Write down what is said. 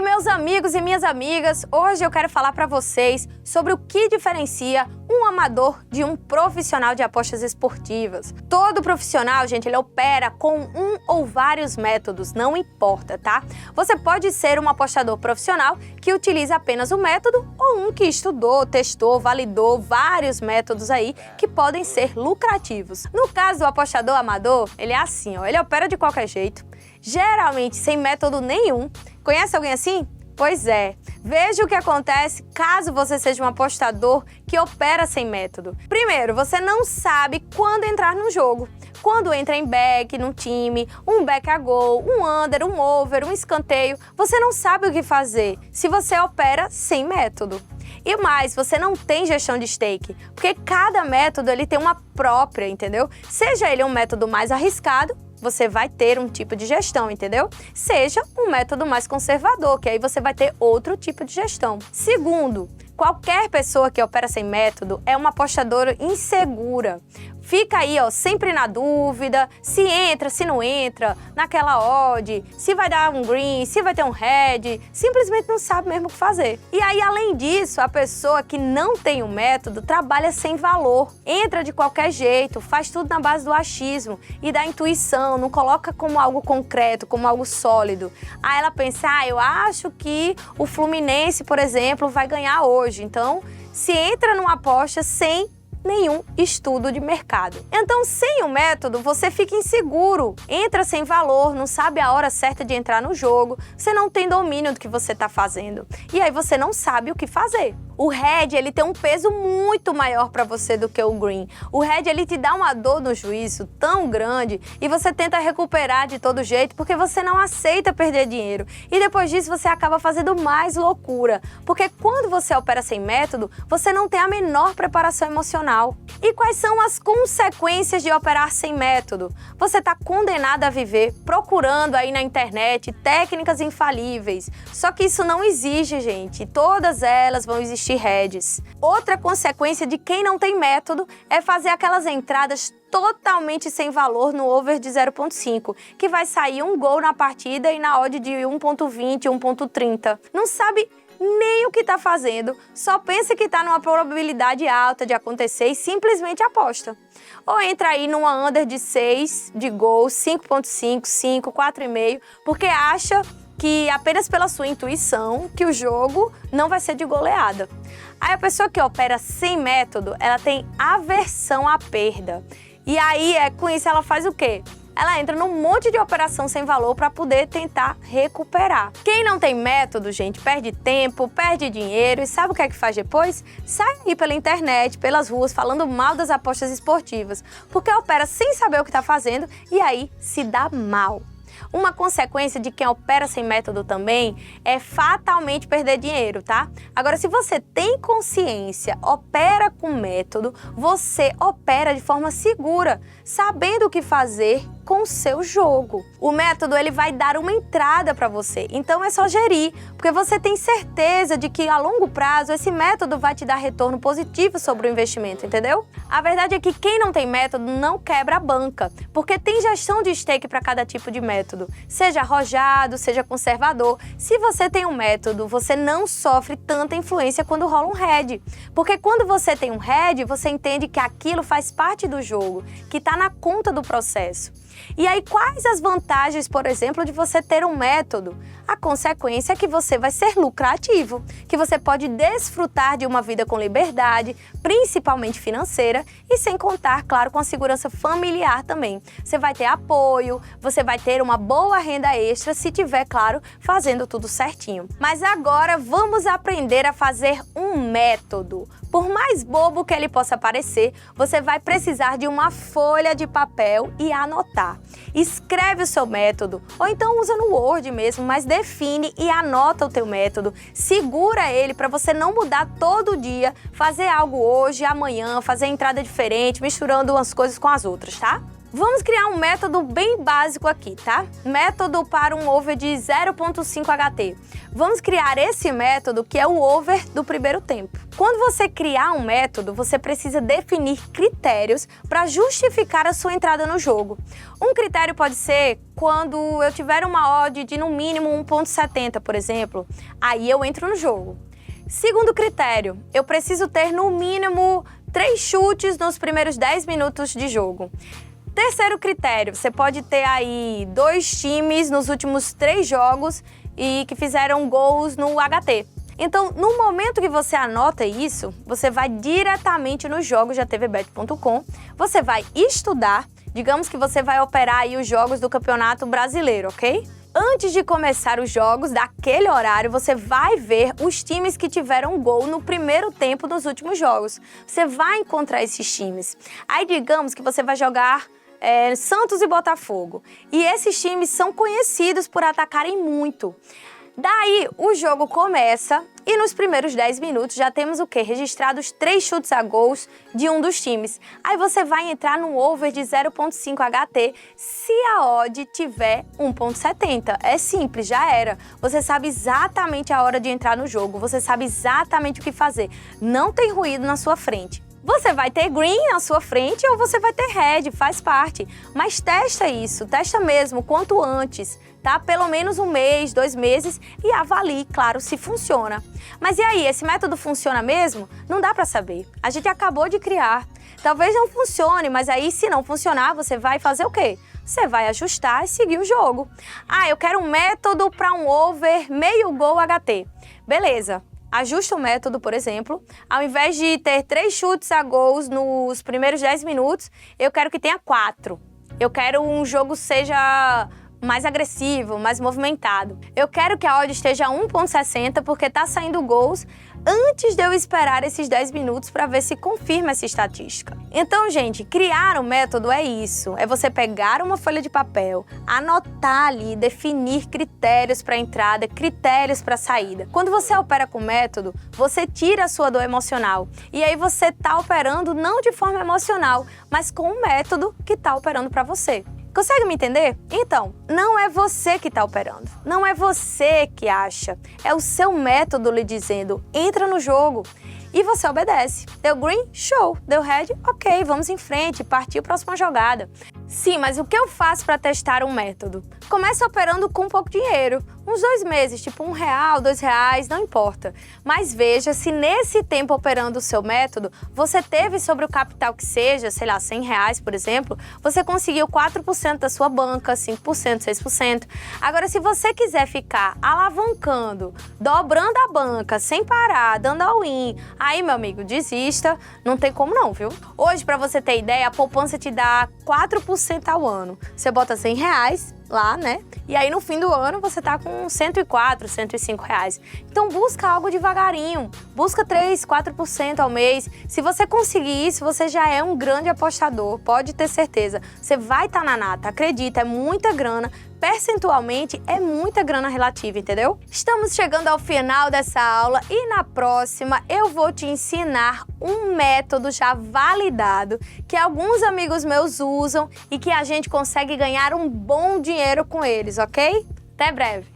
aí, meus amigos e minhas amigas, hoje eu quero falar para vocês sobre o que diferencia um amador de um profissional de apostas esportivas. Todo profissional, gente, ele opera com um ou vários métodos, não importa, tá? Você pode ser um apostador profissional que utiliza apenas um método ou um que estudou, testou, validou vários métodos aí que podem ser lucrativos. No caso do apostador amador, ele é assim, ó, ele opera de qualquer jeito, geralmente sem método nenhum. Conhece alguém assim? Pois é. Veja o que acontece caso você seja um apostador que opera sem método. Primeiro, você não sabe quando entrar no jogo. Quando entra em back num time, um back a gol, um under, um over, um escanteio, você não sabe o que fazer se você opera sem método. E mais, você não tem gestão de stake, porque cada método ele tem uma própria, entendeu? Seja ele um método mais arriscado, você vai ter um tipo de gestão, entendeu? Seja um método mais conservador, que aí você vai ter outro tipo de gestão. Segundo, qualquer pessoa que opera sem método é uma apostadora insegura. Fica aí, ó, sempre na dúvida, se entra, se não entra, naquela odd, se vai dar um green, se vai ter um red, simplesmente não sabe mesmo o que fazer. E aí, além disso, a pessoa que não tem um método trabalha sem valor, entra de qualquer jeito, faz tudo na base do achismo e da intuição, não coloca como algo concreto, como algo sólido. Aí ela pensa, eu acho que o Fluminense, por exemplo, vai ganhar hoje. Então, se entra numa aposta sem nenhum estudo de mercado. Então, sem o método, você fica inseguro, entra sem valor, não sabe a hora certa de entrar no jogo, você não tem domínio do que você está fazendo. E aí você não sabe o que fazer. O red, ele tem um peso muito maior para você do que o green. O red, ele te dá uma dor no juízo tão grande e você tenta recuperar de todo jeito porque você não aceita perder dinheiro. E depois disso, você acaba fazendo mais loucura, porque quando você opera sem método, você não tem a menor preparação emocional. E quais são as consequências de operar sem método? Você está condenado a viver procurando aí na internet técnicas infalíveis. Só que isso não existe, gente. Todas elas vão existir heads. Outra consequência de quem não tem método é fazer aquelas entradas totalmente sem valor no over de 0.5, que vai sair um gol na partida e na odd de 1.20, 1.30. Não sabe nem o que está fazendo, só pensa que está numa probabilidade alta de acontecer e simplesmente aposta. Ou entra aí numa under de 6 de gol, 5.5, 5, 4,5, porque acha que apenas pela sua intuição que o jogo não vai ser de goleada. Aí a pessoa que opera sem método, ela tem aversão à perda. E aí, com isso, ela faz o quê? Ela entra num monte de operação sem valor para poder tentar recuperar. Quem não tem método, gente, perde tempo, perde dinheiro e sabe o que é que faz depois? Sai aí pela internet, pelas ruas, falando mal das apostas esportivas, porque opera sem saber o que está fazendo e aí se dá mal. Uma consequência de quem opera sem método também é fatalmente perder dinheiro, tá? Agora, se você tem consciência, opera com método, você opera de forma segura, sabendo o que fazer com o seu jogo. O método, ele vai dar uma entrada para você, então é só gerir, porque você tem certeza de que a longo prazo esse método vai te dar retorno positivo sobre o investimento, entendeu? A verdade é que quem não tem método não quebra a banca, porque tem gestão de stake para cada tipo de método, seja arrojado, seja conservador. Se você tem um método, você não sofre tanta influência quando rola um head, porque quando você tem um head, você entende que aquilo faz parte do jogo, que está na conta do processo. E aí, quais as vantagens, por exemplo, de você ter um método? A consequência é que você vai ser lucrativo, que você pode desfrutar de uma vida com liberdade, principalmente financeira, e sem contar, claro, com a segurança familiar também. Você vai ter apoio, você vai ter uma boa renda extra, se tiver, claro, fazendo tudo certinho. Mas agora vamos aprender a fazer um método. Por mais bobo que ele possa parecer, você vai precisar de uma folha de papel e anotar. Escreve o seu método, ou então usa no Word mesmo, mas define e anota o teu método. Segura ele para você não mudar todo dia, fazer algo hoje, amanhã, fazer entrada diferente, misturando umas coisas com as outras, tá? Vamos criar um método bem básico aqui, tá? Método para um over de 0,5 HT. Vamos criar esse método que é o over do primeiro tempo. Quando você criar um método, você precisa definir critérios para justificar a sua entrada no jogo. Um critério pode ser quando eu tiver uma odd de no mínimo 1,70, por exemplo, aí eu entro no jogo. Segundo critério, eu preciso ter no mínimo 3 chutes nos primeiros 10 minutos de jogo. Terceiro critério, você pode ter aí 2 times nos últimos 3 jogos e que fizeram gols no HT. Então, no momento que você anota isso, você vai diretamente nos jogos da tvbet.com, você vai estudar, digamos que você vai operar aí os jogos do Campeonato Brasileiro, ok? Antes de começar os jogos daquele horário, você vai ver os times que tiveram gol no primeiro tempo dos últimos jogos. Você vai encontrar esses times. Aí, digamos que você vai jogar Santos e Botafogo. E esses times são conhecidos por atacarem muito. Daí, o jogo começa e nos primeiros 10 minutos já temos o quê? Registrados 3 chutes a gols de um dos times. Aí você vai entrar no over de 0,5 HT se a odd tiver 1,70. É simples, já era. Você sabe exatamente a hora de entrar no jogo, você sabe exatamente o que fazer. Não tem ruído na sua frente. Você vai ter green na sua frente ou você vai ter red, faz parte. Mas testa isso, testa mesmo, quanto antes, tá? Pelo menos 1 mês, 2 meses e avalie, claro, se funciona. Mas e aí, esse método funciona mesmo? Não dá pra saber. A gente acabou de criar. Talvez não funcione, mas aí se não funcionar, você vai fazer o quê? Você vai ajustar e seguir o jogo. Ah, eu quero um método para um over meio gol HT. Beleza. Ajusta o método, por exemplo, ao invés de ter 3 chutes a gols nos primeiros 10 minutos, eu quero que tenha 4. Eu quero um jogo seja mais agressivo, mais movimentado. Eu quero que a odd esteja 1,60 porque tá saindo gols antes de eu esperar esses 10 minutos para ver se confirma essa estatística. Então, gente, criar um método é isso. É você pegar uma folha de papel, anotar ali, definir critérios para entrada, critérios para saída. Quando você opera com método, você tira a sua dor emocional. E aí você tá operando não de forma emocional, mas com um método que tá operando para você. Consegue me entender? Então, não é você que está operando, não é você que acha, é o seu método lhe dizendo, entra no jogo. E você obedece. Deu green? Show. Deu red? Ok, vamos em frente, partir a próxima jogada. Sim, mas o que eu faço para testar um método? Começa operando com pouco dinheiro, uns 2 meses, tipo R$1, R$2, não importa. Mas veja se nesse tempo operando o seu método, você teve sobre o capital que seja, sei lá, R$100, por exemplo, você conseguiu 4% da sua banca, 5%, 6%. Agora, se você quiser ficar alavancando, dobrando a banca, sem parar, dando all-in, aí, meu amigo, desista, não tem como não, viu? Hoje, para você ter ideia, a poupança te dá 4% ao ano. Você bota R$100 lá, né? E aí, no fim do ano, você tá com 104, 105 reais. Então, busca algo devagarinho. Busca 3, 4% ao mês. Se você conseguir isso, você já é um grande apostador. Pode ter certeza. Você vai estar na nata. Acredita, é muita grana. Percentualmente, é muita grana relativa, entendeu? Estamos chegando ao final dessa aula e na próxima eu vou te ensinar um método já validado que alguns amigos meus usam e que a gente consegue ganhar um bom dinheiro com eles, ok? Até breve!